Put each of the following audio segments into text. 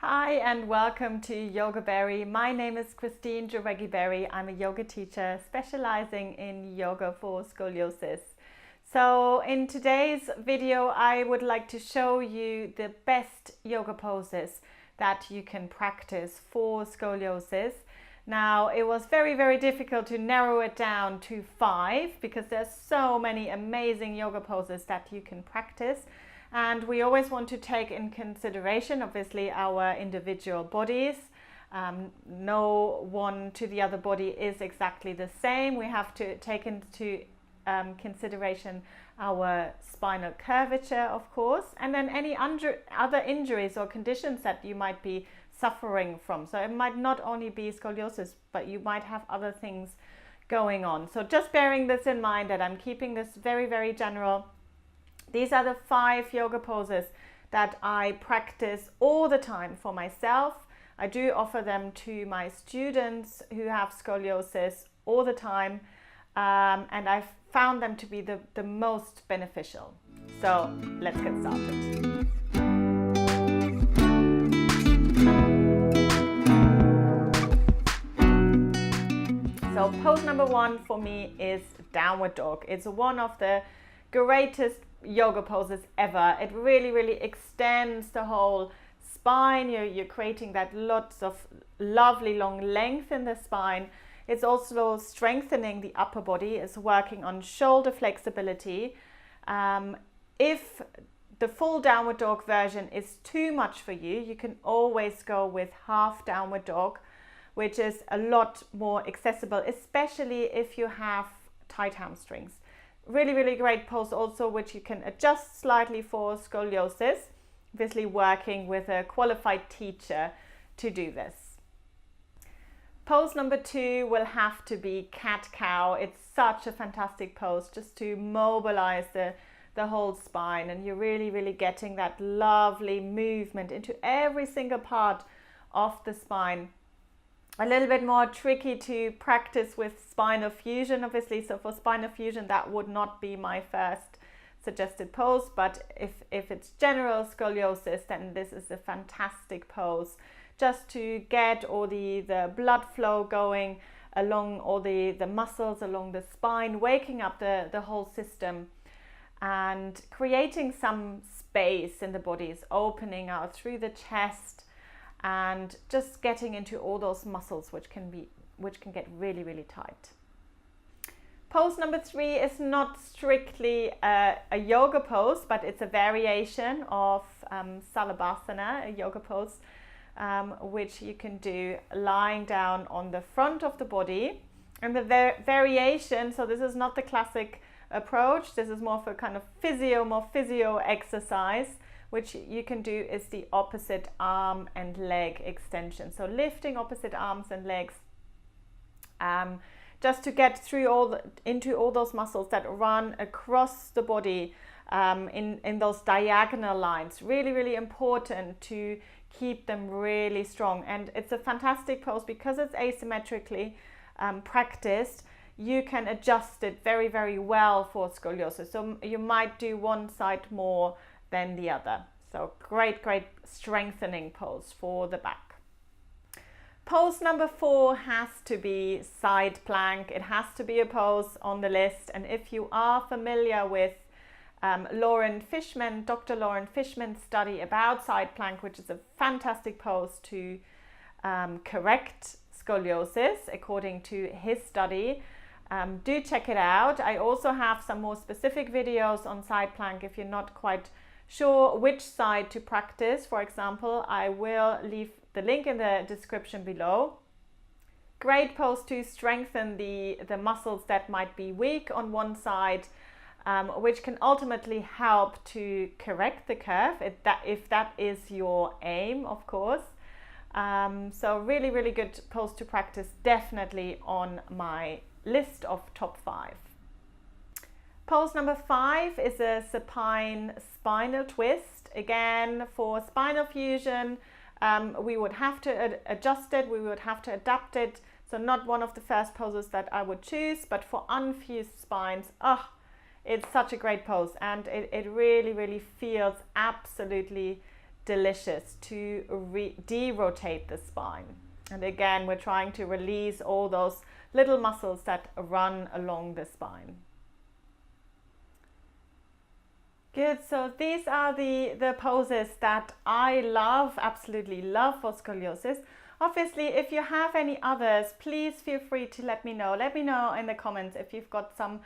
Hi and welcome to Yoga Berry. My name is Christine Juregi Berry. I'm a yoga teacher specializing in yoga for scoliosis. So in today's video, I would like to show you the best yoga poses that you can practice for scoliosis. Now, it was very difficult to narrow it down to 5 because there's so many amazing yoga poses that you can practice. And we always want to take in consideration, obviously, our individual bodies. No one to the other body is exactly the same. We have to take into consideration our spinal curvature, of course, and then any other injuries or conditions that you might be suffering from. So it might not only be scoliosis, but you might have other things going on. So just bearing this in mind that I'm keeping this very general. These are the 5 yoga poses that I practice all the time for myself. I do offer them to my students who have scoliosis all the time, and I've found them to be the most beneficial. So let's get started. So pose number 1 for me is downward dog. It's one of the greatest yoga poses ever. It really extends the whole spine. You're creating that lots of lovely long length in the spine. It's also strengthening the upper body. It's working on shoulder flexibility. If the full downward dog version is too much for you, you can always go with half downward dog, which is a lot more accessible, especially if you have tight hamstrings. Really great pose also, which you can adjust slightly for scoliosis, obviously working with a qualified teacher to do this. Pose number 2 will have to be cat-cow. It's such a fantastic pose just to mobilize the whole spine, and you're really getting that lovely movement into every single part of the spine. A little bit more tricky to practice with spinal fusion, obviously. So for spinal fusion, that would not be my first suggested pose. But if it's general scoliosis, then this is a fantastic pose just to get all the blood flow going along all the muscles along the spine, waking up the whole system and creating some space in the body, is opening out through the chest and just getting into all those muscles which can get really tight. Pose number 3 is not strictly a yoga pose, but it's a variation of Salabhasana, a yoga pose, which you can do lying down on the front of the body. And the variation, so this is not the classic approach, this is more for kind of more physio exercise, which you can do is the opposite arm and leg extension. So lifting opposite arms and legs, just to get through into all those muscles that run across the body in those diagonal lines. Really important to keep them really strong. And it's a fantastic pose because it's asymmetrically practiced. You can adjust it very well for scoliosis. So you might do one side more than the other. So great strengthening pose for the back. Pose number 4 has to be side plank. It has to be a pose on the list. And if you are familiar with Dr. Lauren Fishman's study about side plank, which is a fantastic pose to correct scoliosis according to his study, do check it out. I also have some more specific videos on side plank if you're not quite sure which side to practice. For example, I will leave the link in the description below. Great pose to strengthen the muscles that might be weak on one side, which can ultimately help to correct the curve if that is your aim, of course. So really good pose to practice, definitely on my list of top 5. Pose number 5 is a supine spinal twist. Again, for spinal fusion, we would have to adjust it, we would have to adapt it. So not one of the first poses that I would choose, but for unfused spines, it's such a great pose, and it really feels absolutely delicious to de-rotate the spine. And again, we're trying to release all those little muscles that run along the spine. Good, so these are the poses that I love, absolutely love for scoliosis. Obviously, if you have any others, please feel free to let me know. Let me know in the comments if you've got some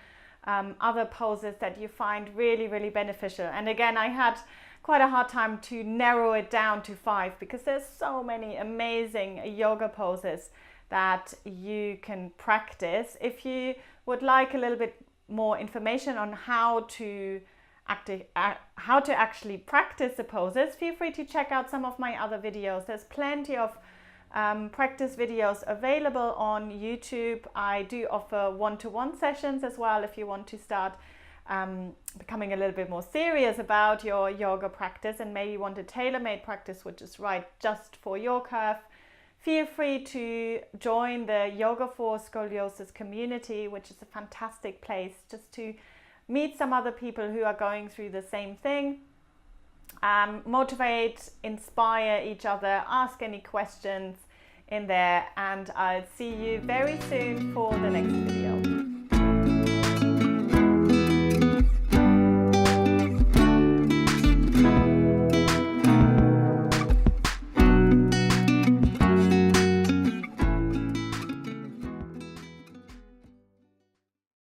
other poses that you find really, really beneficial. And again, I had quite a hard time to narrow it down to 5 because there's so many amazing yoga poses that you can practice. If you would like a little bit more information on how to actually practice the poses, feel free to check out some of my other videos. There's plenty of practice videos available on YouTube. I do offer one-to-one sessions as well if you want to start becoming a little bit more serious about your yoga practice and maybe want a tailor-made practice which is right just for your curve. Feel free to join the Yoga for Scoliosis community, which is a fantastic place just to meet some other people who are going through the same thing. Motivate, inspire each other, ask any questions in there, and I'll see you very soon for the next video.